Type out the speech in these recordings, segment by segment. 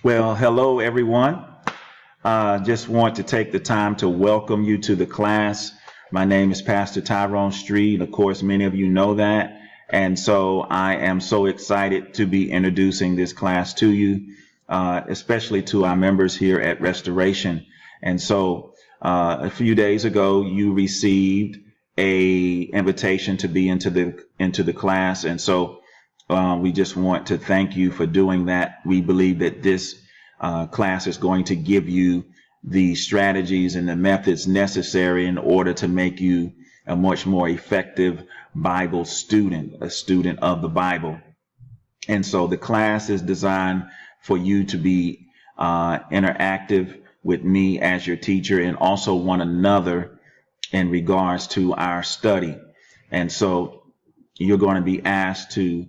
Well, hello everyone. Just want to take the time to welcome you to the class. My name is Pastor Tyrone Street. Of course, many of you know that. And so I am so excited to be introducing this class to you, especially to our members here at Restoration. And so a few days ago, you received a invitation to be into the class. And so we just want to thank you for doing that. We believe that this class is going to give you the strategies and the methods necessary in order to make you a much more effective Bible student, a student of the Bible. And so the class is designed for you to be interactive with me as your teacher and also one another in regards to our study. And so you're going to be asked to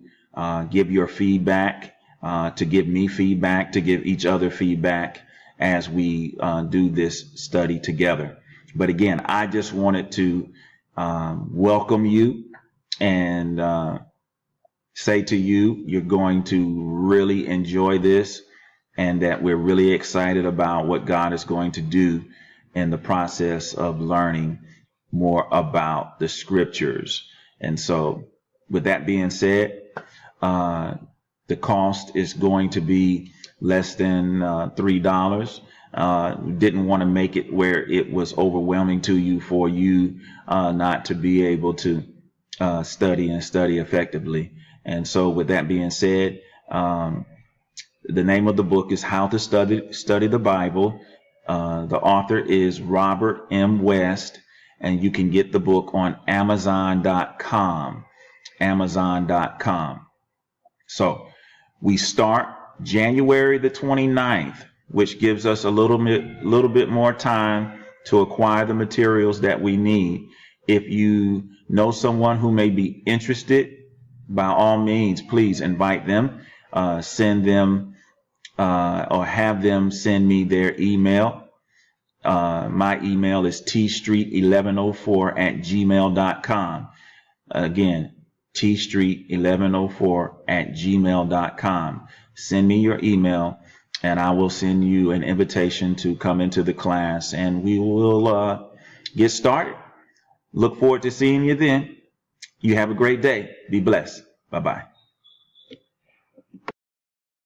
give your feedback, to give me feedback, to give each other feedback as we do this study together. But again, I just wanted to welcome you and say to you, you're going to really enjoy this and that we're really excited about what God is going to do in the process of learning more about the scriptures. And so with that being said, the cost is going to be less than $3. Didn't want to make it where it was overwhelming to you for you not to be able to study effectively. And so with that being said, the name of the book is How to Study the Bible. The author is Robert M. West, and you can get the book on Amazon.com. Amazon.com. So we start January the 29th, which gives us a little bit more time to acquire the materials that we need. If you know someone who may be interested, by all means, please invite them, send them or have them send me their email. My email is tstreet1104@gmail.com. Again, tstreet1104@gmail.com. Send me your email and I will send you an invitation to come into the class and we will get started. Look forward to seeing you then. You have a great day. Be blessed. Bye-bye.